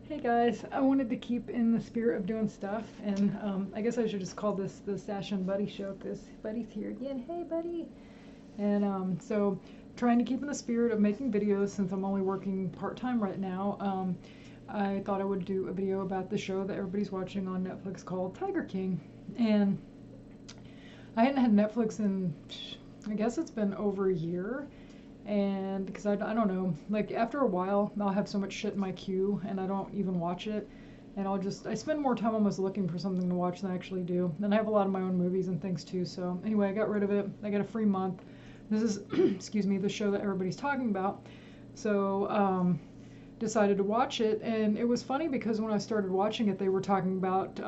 Hey guys, I wanted to keep in the spirit of doing stuff, and I guess I should just call this the Stash and Buddy show because Buddy's here again. Hey, Buddy! And so, trying to keep in the spirit of making videos since I'm only working part time right now. I thought I would do a video about the show that everybody's watching on Netflix called Tiger King, and I hadn't had Netflix in, I guess it's been over a year. And because I don't know, like after a while, I'll have so much shit in my queue and I don't even watch it. And I spend more time almost looking for something to watch than I actually do. And I have a lot of my own movies and things too. So anyway, I got rid of it. I got a free month. This is, excuse me, the show that everybody's talking about. So, decided to watch it. And it was funny because when I started watching it, they were talking about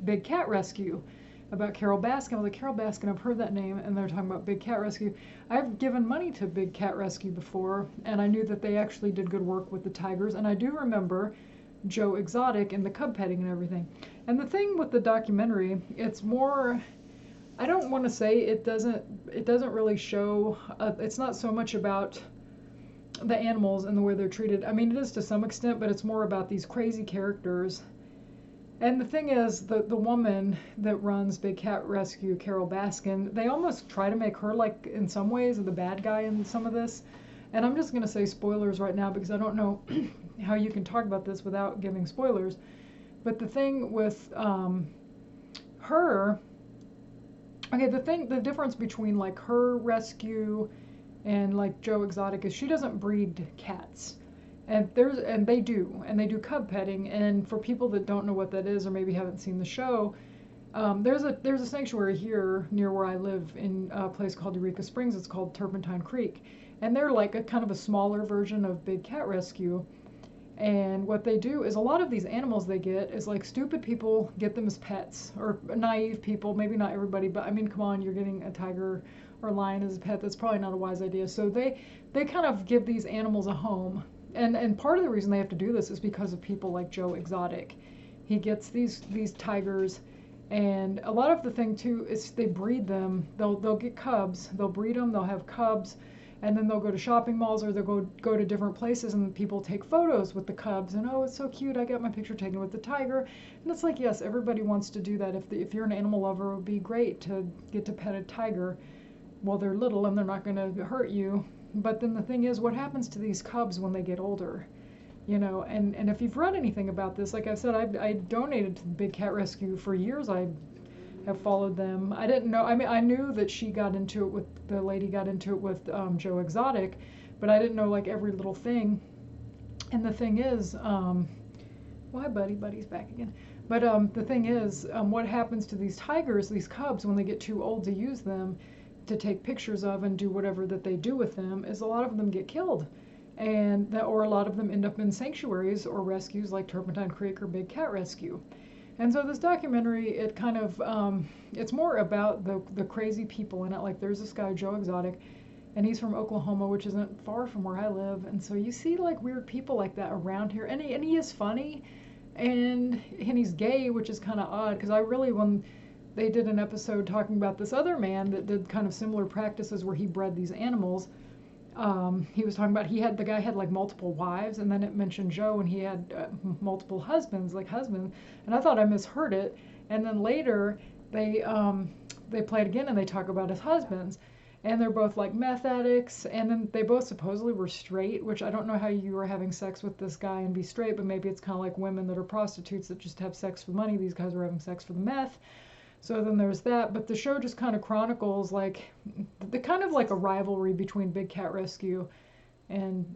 Big Cat Rescue, about Carol Baskin. I was like, Carol Baskin, I've heard that name, and they're talking about Big Cat Rescue. I've given money to Big Cat Rescue before, and I knew that they actually did good work with the tigers, and I do remember Joe Exotic and the cub petting and everything. And the thing with the documentary, it's more, I don't want to say it doesn't really show, it's not so much about the animals and the way they're treated. I mean, it is to some extent, but it's more about these crazy characters. And the thing is, the woman that runs Big Cat Rescue, Carol Baskin, they almost try to make her, like, in some ways, the bad guy in some of this. And I'm just going to say spoilers right now because I don't know how you can talk about this without giving spoilers. But the thing with her, okay, the difference between, like, her rescue and, like, Joe Exotic is she doesn't breed cats. And they do, and they do cub petting. And for people that don't know what that is or maybe haven't seen the show, there's a sanctuary here near where I live in a place called Eureka Springs. It's called Turpentine Creek, and they're like a kind of a smaller version of Big Cat Rescue. And what they do is a lot of these animals they get is like stupid people get them as pets, or naive people, maybe not everybody, but I mean, come on, you're getting a tiger or lion as a pet. That's probably not a wise idea. So they kind of give these animals a home. And part of the reason they have to do this is because of people like Joe Exotic. He gets these tigers, and a lot of the thing too is they breed them. They'll get cubs. They'll breed them. They'll have cubs, and then they'll go to shopping malls or they'll go to different places, and people take photos with the cubs. And oh, it's so cute. I got my picture taken with the tiger. And it's like, yes, everybody wants to do that. If you're an animal lover, it would be great to get to pet a tiger while they're little and they're not going to hurt you. But then the thing is, what happens to these cubs when they get older? You know, and if you've read anything about this, like I said, I donated to the Big Cat Rescue for years. I have followed them. I didn't know, I mean, I knew that the lady got into it with Joe Exotic, but I didn't know like every little thing. And the thing is, why Buddy's back again. But the thing is, what happens to these tigers, these cubs, when they get too old to use them, to take pictures of and do whatever that they do with them, is a lot of them get killed, or a lot of them end up in sanctuaries or rescues like Turpentine Creek or Big Cat Rescue. And so this documentary, it kind of it's more about the crazy people in it. Like there's this guy Joe Exotic, and he's from Oklahoma, which isn't far from where I live. And so you see like weird people like that around here, and he is funny, and he's gay, which is kind of odd because I really when they did an episode talking about this other man that did kind of similar practices where he bred these animals. He was talking about the guy had like multiple wives, and then it mentioned Joe, and he had multiple husbands, and I thought I misheard it. And then later they play it again, and they talk about his husbands, and they're both like meth addicts, and then they both supposedly were straight, which I don't know how you were having sex with this guy and be straight, but maybe it's kind of like women that are prostitutes that just have sex for money. These guys were having sex for the meth. So then there's that, but the show just kind of chronicles like the kind of like a rivalry between Big Cat Rescue and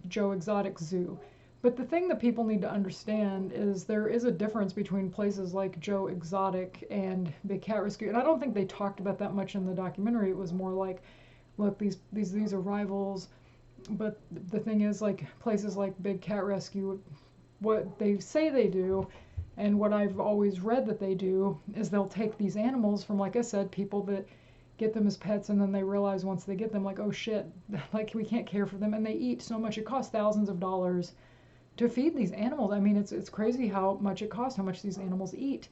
Joe Exotic Zoo. But the thing that people need to understand is there is a difference between places like Joe Exotic and Big Cat Rescue, and I don't think they talked about that much in the documentary. It was more like, look, these are rivals, but the thing is, like places like Big Cat Rescue, what they say they do and what I've always read that they do is they'll take these animals from, like I said, people that get them as pets, and then they realize once they get them, like, oh shit, like we can't care for them, and they eat so much. It costs thousands of dollars to feed these animals. I mean, it's crazy how much it costs, how much these animals eat.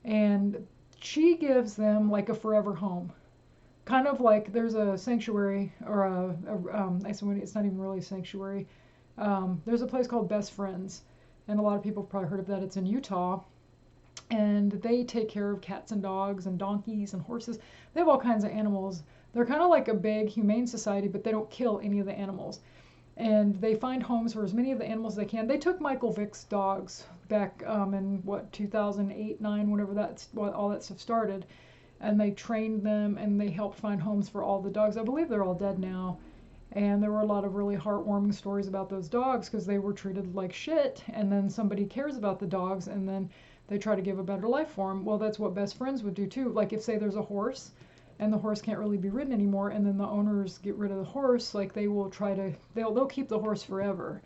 And she gives them like a forever home. Kind of like there's a sanctuary, or it's not even really a sanctuary. There's a place called Best Friends and a lot of people have probably heard of that. It's in Utah, and they take care of cats and dogs and donkeys and horses. They have all kinds of animals. They're kind of like a big humane society, but they don't kill any of the animals. And they find homes for as many of the animals as they can. They took Michael Vick's dogs back in what 2008, 9, whenever that's what all that stuff started, and they trained them and they helped find homes for all the dogs. I believe they're all dead now. And there were a lot of really heartwarming stories about those dogs because they were treated like shit, and then somebody cares about the dogs, and then they try to give a better life for them. Well, that's what best friends would do too. Like if say there's a horse and the horse can't really be ridden anymore, and then the owners get rid of the horse, like they will try to they'll keep the horse forever.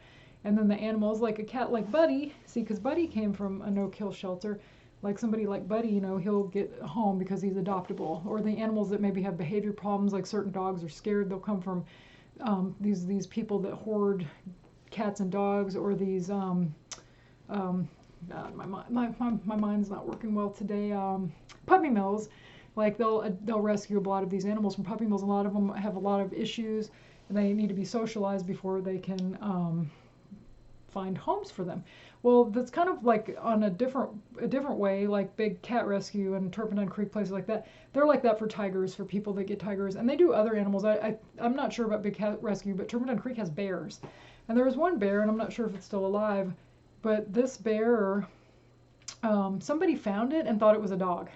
And then the animals, like a cat like Buddy, see, because Buddy came from a no-kill shelter, like somebody like Buddy, you know, he'll get home because he's adoptable. Or the animals that maybe have behavior problems, like certain dogs are scared, they'll come from these people that hoard cats and dogs, or these my mind's not working well today. Puppy mills, like they'll rescue a lot of these animals from puppy mills. A lot of them have a lot of issues, and they need to be socialized before they can find homes for them. Well, that's kind of like on a different way, like Big Cat Rescue and Turpentine Creek, places like that. They're like that for tigers, for people that get tigers, and they do other animals. I'm not sure about Big Cat Rescue, but Turpentine Creek has bears, and there was one bear, and I'm not sure if it's still alive, but this bear, somebody found it and thought it was a dog.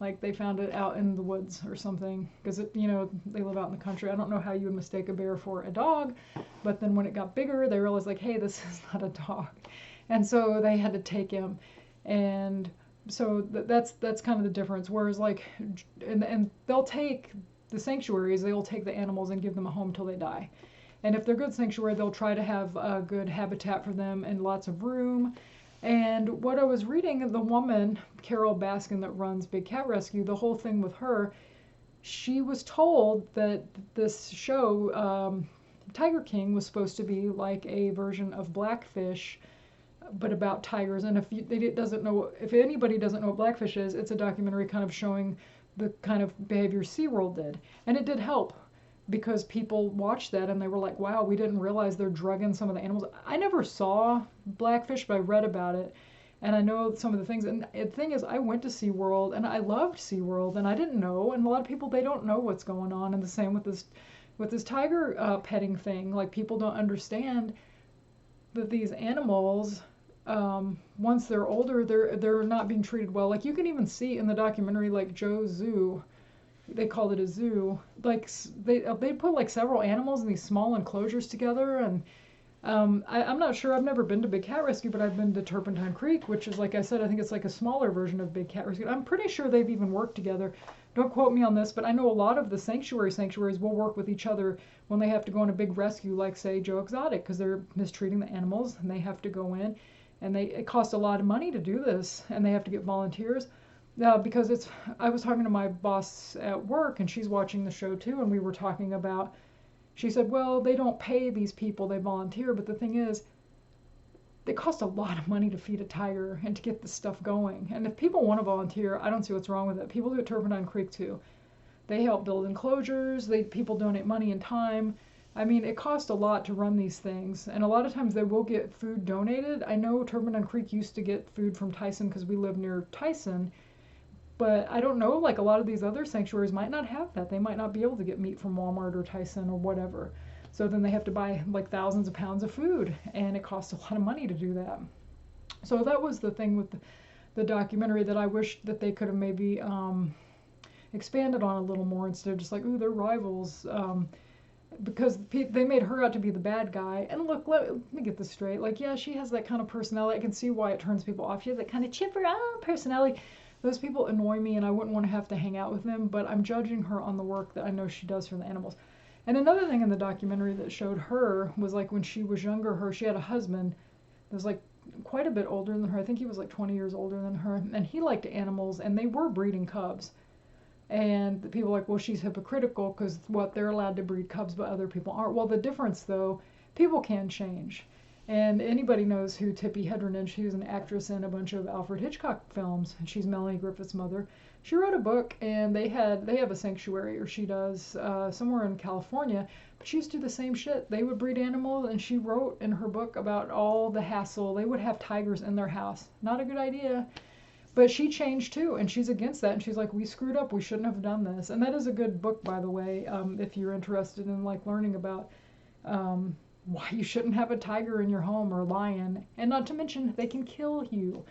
Like they found it out in the woods or something, because you know, they live out in the country. I don't know how you would mistake a bear for a dog, but then when it got bigger, they realized like, hey, this is not a dog, and so they had to take him, and so that's kind of the difference. Whereas like, and they'll take the sanctuaries, they'll take the animals and give them a home till they die. And if they're good sanctuary, they'll try to have a good habitat for them and lots of room. And what I was reading, the woman, Carol Baskin, that runs Big Cat Rescue, the whole thing with her, she was told that this show, Tiger King, was supposed to be like a version of Blackfish, but about tigers. And if anybody doesn't know what Blackfish is, it's a documentary kind of showing the kind of behavior SeaWorld did. And it did help, because people watched that and they were like, wow, we didn't realize they're drugging some of the animals. I never saw Blackfish, but I read about it, and I know some of the things. And the thing is, I went to SeaWorld and I loved SeaWorld, and I didn't know, and a lot of people, they don't know what's going on. And the same with this tiger petting thing. Like people don't understand that these animals, once they're older, they're not being treated well. Like you can even see in the documentary, like Joe's Zoo, they called it a zoo. Like they put like several animals in these small enclosures together, and I'm not sure. I've never been to Big Cat Rescue, but I've been to Turpentine Creek, which is, like I said, I think it's like a smaller version of Big Cat Rescue. I'm pretty sure they've even worked together. Don't quote me on this, but I know a lot of the sanctuaries will work with each other when they have to go on a big rescue, like say Joe Exotic, because they're mistreating the animals and they have to go in, and it costs a lot of money to do this, and they have to get volunteers. Because I was talking to my boss at work, and she's watching the show too, and we were talking about, she said, well, they don't pay these people, they volunteer, but the thing is, it costs a lot of money to feed a tiger and to get this stuff going. And if people want to volunteer, I don't see what's wrong with it. People do at Turpentine Creek too. They help build enclosures, people donate money and time. I mean, it costs a lot to run these things, and a lot of times they will get food donated. I know Turpentine Creek used to get food from Tyson because we live near Tyson, but I don't know, like a lot of these other sanctuaries might not have that. They might not be able to get meat from Walmart or Tyson or whatever. So then they have to buy like thousands of pounds of food, and it costs a lot of money to do that. So that was the thing with the documentary that I wish that they could have maybe expanded on a little more, instead of just like, ooh, they're rivals. Because they made her out to be the bad guy. And look, let me get this straight. Like, yeah, she has that kind of personality. I can see why it turns people off. She has that kind of chipper personality. Those people annoy me, and I wouldn't want to have to hang out with them, but I'm judging her on the work that I know she does for the animals. And another thing in the documentary that showed her was like when she was younger, she had a husband that was like quite a bit older than her. I think he was like 20 years older than her, and he liked animals, and they were breeding cubs. And the people were like, well, she's hypocritical because they're allowed to breed cubs, but other people aren't. Well, the difference though, people can change. And anybody knows who Tippi Hedren is. She was an actress in a bunch of Alfred Hitchcock films, and she's Melanie Griffith's mother. She wrote a book, and they have a sanctuary, or she does, somewhere in California. But she used to do the same shit. They would breed animals, and she wrote in her book about all the hassle. They would have tigers in their house. Not a good idea. But she changed too, and she's against that. And she's like, we screwed up. We shouldn't have done this. And that is a good book, by the way, if you're interested in like learning about why you shouldn't have a tiger in your home or lion. And not to mention, they can kill you.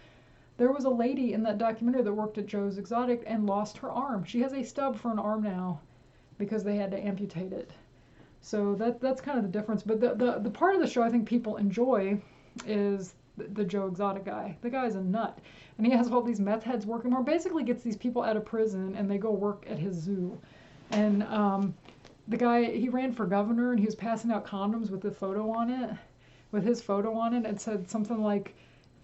There was a lady in that documentary that worked at Joe's Exotic and lost her arm. She has a stub for an arm now because they had to amputate it. So that's kind of the difference. But the part of the show I think people enjoy is the Joe Exotic guy. The guy's a nut. And he has all these meth heads working for him. Basically gets these people out of prison and they go work at his zoo. And the guy, he ran for governor and he was passing out condoms with the photo on it, with his photo on it. It said something like,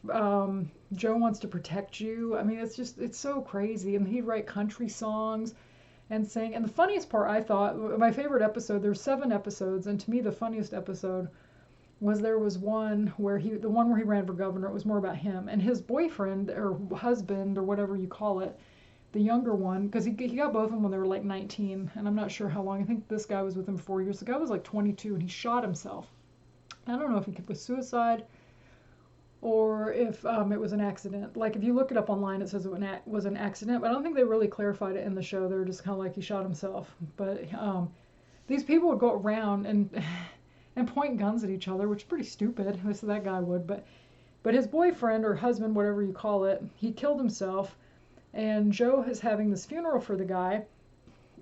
Joe wants to protect you. I mean, it's so crazy. And he'd write country songs and sing. And the funniest part, I thought, my favorite episode, there's 7 episodes, and to me the funniest episode was there was one where the one where he ran for governor, it was more about him. And his boyfriend, or husband, or whatever you call it, the younger one, because he got both of them when they were like 19, and I'm not sure how long. I think this guy was with him 4 years. The guy was like 22, and he shot himself. I don't know if it was suicide or if it was an accident. Like, if you look it up online, it says it was an accident, but I don't think they really clarified it in the show. They were just kind of like, he shot himself. But these people would go around and point guns at each other, which is pretty stupid. At least that guy would. But his boyfriend, or husband, whatever you call it, he killed himself. And Joe is having this funeral for the guy.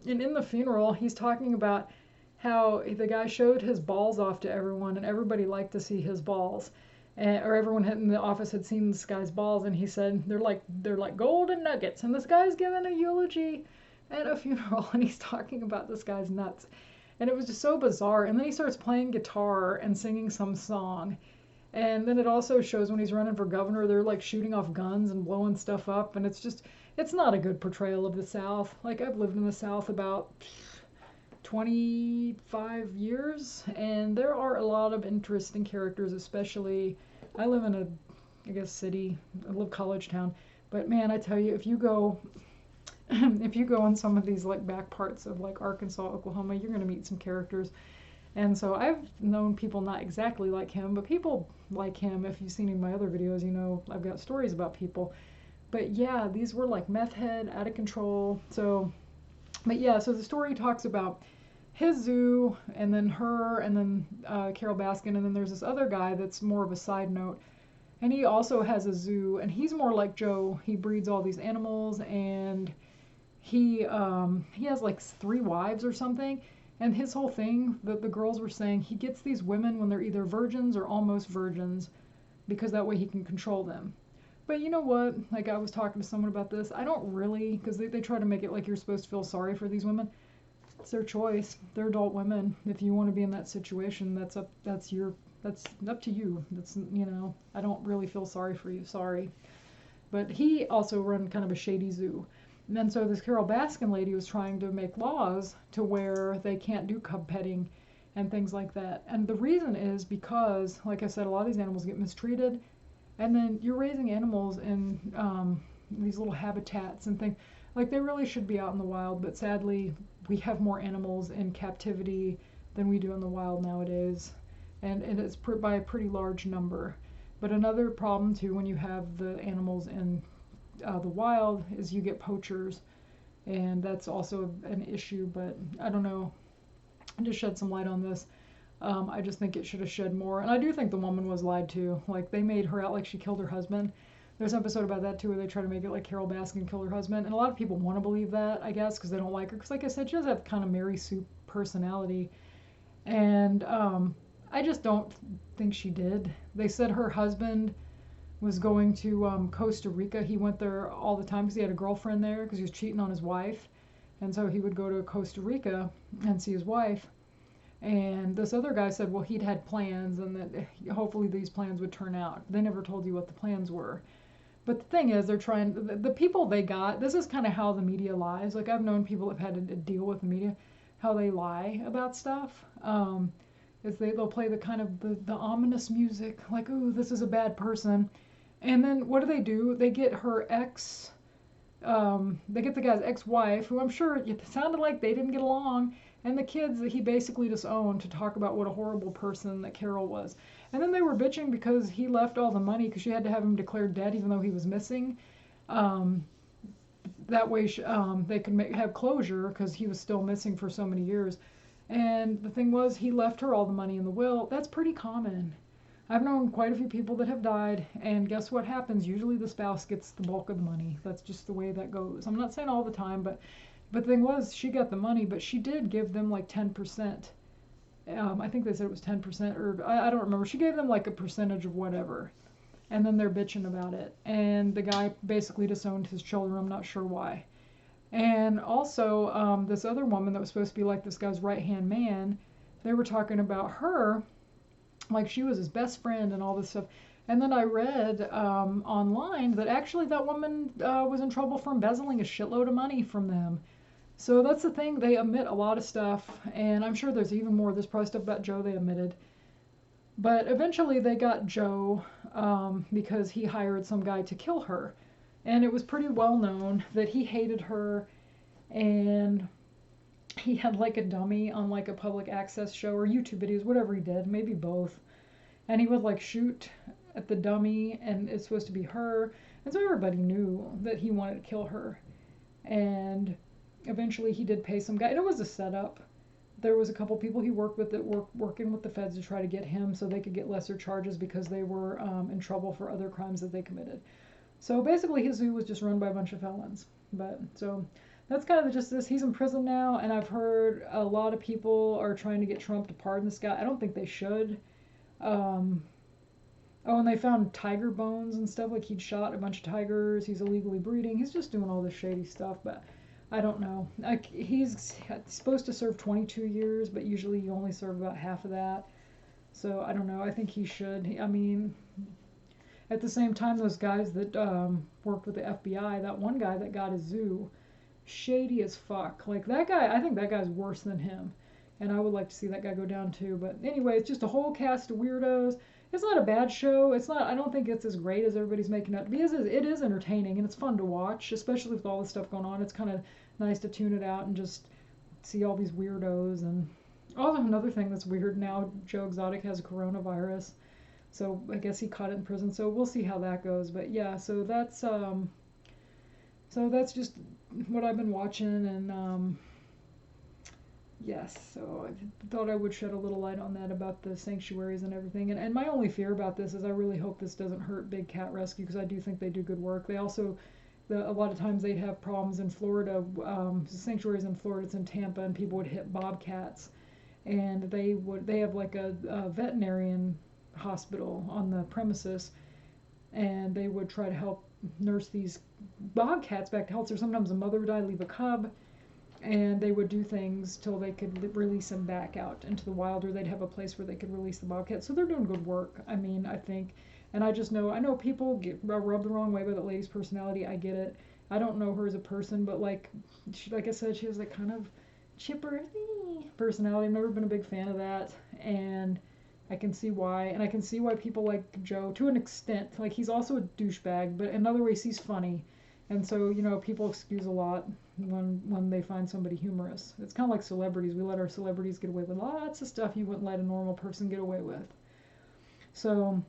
And in the funeral, he's talking about how the guy showed his balls off to everyone, and everybody liked to see his balls. Or everyone in the office had seen this guy's balls, and he said, they're like golden nuggets. And this guy's giving a eulogy at a funeral, and he's talking about this guy's nuts. And it was just so bizarre. And then he starts playing guitar and singing some song. And then it also shows when he's running for governor, they're like shooting off guns and blowing stuff up. And it's not a good portrayal of the South. Like, I've lived in the South about 25 years, and there are a lot of interesting characters, especially, I live in city, a little college town. But man, I tell you, if you go in some of these like back parts of like Arkansas, Oklahoma, you're going to meet some characters. And so I've known people not exactly like him, but people like him. If you've seen any of my other videos, you know I've got stories about people. But yeah, these were like meth head, out of control. So the story talks about his zoo, and then her, and then Carole Baskin, and then there's this other guy that's more of a side note. And he also has a zoo, and he's more like Joe. He breeds all these animals, and he has like 3 wives or something. And his whole thing, the girls were saying, he gets these women when they're either virgins or almost virgins, because that way he can control them. But you know what? Like, I was talking to someone about this. I don't really, because they try to make it like you're supposed to feel sorry for these women. It's their choice. They're adult women. If you want to be in that situation, that's up to you. That's, you know, I don't really feel sorry for you. Sorry. But he also run kind of a shady zoo. And then so this Carole Baskin lady was trying to make laws to where they can't do cub petting and things like that. And the reason is because, like I said, a lot of these animals get mistreated. And then you're raising animals in these little habitats and things. Like, they really should be out in the wild, but sadly, we have more animals in captivity than we do in the wild nowadays. And it's by a pretty large number. But another problem, too, when you have the animals in the wild is you get poachers, and that's also an issue. But I don't know, just shed some light on this. I just think it should have shed more, and I do think the woman was lied to. Like, they made her out like she killed her husband. There's an episode about that too, where they try to make it like Carole Baskin killed her husband, and a lot of people want to believe that, I guess, because they don't like her. Because like I said, she does have kind of Mary Sue personality, and I just don't think she did. They said her husband was going to Costa Rica. He went there all the time because he had a girlfriend there, because he was cheating on his wife. And so he would go to Costa Rica and see his wife. And this other guy said, well, he'd had plans and that hopefully these plans would turn out. They never told you what the plans were. But the thing is, they're trying, the people they got, this is kind of how the media lies. Like, I've known people that have had to deal with the media, how they lie about stuff. is they'll play the kind of the ominous music, like, oh, this is a bad person. And then what do? They get her ex, they get the guy's ex-wife, who I'm sure it sounded like they didn't get along, and the kids that he basically disowned to talk about what a horrible person that Carol was. And then they were bitching because he left all the money because she had to have him declared dead even though he was missing. Um, that way they could have closure because he was still missing for so many years. And the thing was, he left her all the money in the will. That's pretty common. I've known quite a few people that have died, and guess what happens? Usually the spouse gets the bulk of the money. That's just the way that goes. I'm not saying all the time, but the thing was, she got the money, but she did give them like 10%. I think they said it was 10%, or I don't remember. She gave them like a percentage of whatever, and then they're bitching about it. And the guy basically disowned his children. I'm not sure why. And also, this other woman that was supposed to be like this guy's right-hand man, they were talking about her like she was his best friend and all this stuff. And then I read online that actually that woman was in trouble for embezzling a shitload of money from them. So that's the thing. They admit a lot of stuff, and I'm sure there's even more. There's probably stuff about Joe they admitted. But eventually they got Joe because he hired some guy to kill her. And it was pretty well known that he hated her, and he had like a dummy on like a public access show or YouTube videos, whatever he did, maybe both. And he would like shoot at the dummy, and it's supposed to be her. And so everybody knew that he wanted to kill her. And eventually he did pay some guy. And it was a setup. There was a couple people he worked with that were working with the feds to try to get him so they could get lesser charges because they were in trouble for other crimes that they committed. So basically his zoo was just run by a bunch of felons. But so that's kind of just this. He's in prison now, and I've heard a lot of people are trying to get Trump to pardon this guy. I don't think they should. Oh, and they found tiger bones and stuff, like he'd shot a bunch of tigers. He's illegally breeding. He's just doing all this shady stuff, but I don't know. He's supposed to serve 22 years, but usually you only serve about half of that. So I don't know. I think he should. I mean, at the same time, those guys that worked with the FBI, that one guy that got a zoo, shady as fuck. Like that guy, I think that guy's worse than him. And I would like to see that guy go down too. But anyway, it's just a whole cast of weirdos. It's not a bad show. It's not. I don't think it's as great as everybody's making it out to be. It is entertaining and it's fun to watch, especially with all this stuff going on. It's kind of nice to tune it out and just see all these weirdos. And also another thing that's weird now, Joe Exotic has coronavirus, so I guess he caught it in prison. So we'll see how that goes. But yeah, so that's just what I've been watching, and yes, so I thought I would shed a little light on that about the sanctuaries and everything. And my only fear about this is I really hope this doesn't hurt Big Cat Rescue, because I do think they do good work. They also, a lot of times they'd have problems in Florida, sanctuaries in Florida, it's in Tampa, and people would hit bobcats. And they have like a veterinarian hospital on the premises, and they would try to help nurse these bobcats back to health. So sometimes a mother would die, leave a cub, and they would do things till they could release them back out into the wild, or they'd have a place where they could release the bobcats. So they're doing good work. I mean, I think, and I know people get rubbed the wrong way by that lady's personality. I get it. I don't know her as a person, but like I said, she has like kind of chipper personality. I've never been a big fan of that, and I can see why. And I can see why people like Joe to an extent. Like, he's also a douchebag, but in other ways he's funny. And so, you know, people excuse a lot when they find somebody humorous. It's kind of like celebrities. We let our celebrities get away with lots of stuff you wouldn't let a normal person get away with. So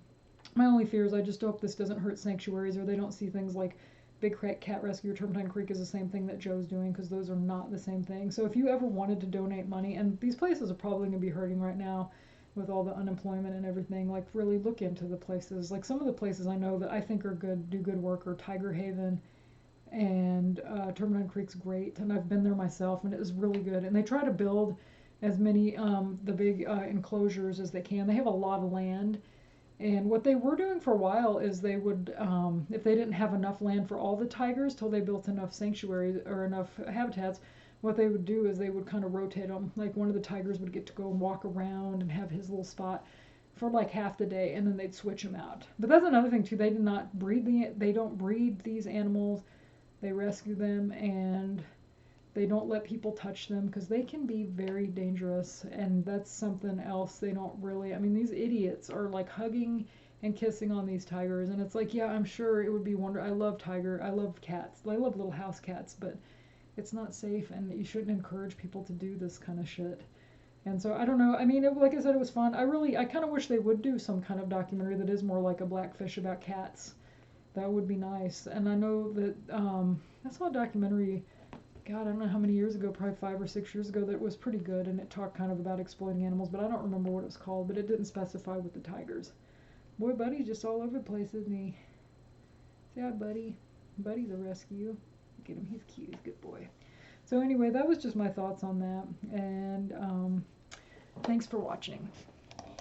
my only fear is I just hope this doesn't hurt sanctuaries, or they don't see things like Big Cat Rescue or Turpentine Creek is the same thing that Joe's doing, because those are not the same thing. So if you ever wanted to donate money, and these places are probably going to be hurting right now with all the unemployment and everything, like really look into the places. Like some of the places I know that I think are good, do good work, are Tiger Haven, and Turpentine Creek's great, and I've been there myself, and it is really good. And they try to build as many the big enclosures as they can. They have a lot of land, and what they were doing for a while is they would, if they didn't have enough land for all the tigers till they built enough sanctuaries or enough habitats, what they would do is they would kind of rotate them. Like one of the tigers would get to go and walk around and have his little spot for like half the day, and then they'd switch them out. But that's another thing too. They do not breed they don't breed these animals. They rescue them, and They don't let people touch them because they can be very dangerous, and that's something else they don't really. I mean, these idiots are like hugging and kissing on these tigers, and it's like, yeah, I'm sure it would be wonderful. I love I love cats. I love little house cats, but it's not safe, and you shouldn't encourage people to do this kind of shit. And so I don't know. I mean, like I said, it was fun. I kind of wish they would do some kind of documentary that is more like a Blackfish about cats. That would be nice. And I know that I saw a documentary, God, I don't know how many years ago, probably 5 or 6 years ago, that was pretty good, and it talked kind of about exploiting animals, but I don't remember what it was called, but it didn't specify with the tigers. Boy, Buddy's just all over the place, isn't he? Say hi, Buddy. Buddy's a rescue. Look at him, he's cute, he's a good boy. So anyway, that was just my thoughts on that, and thanks for watching.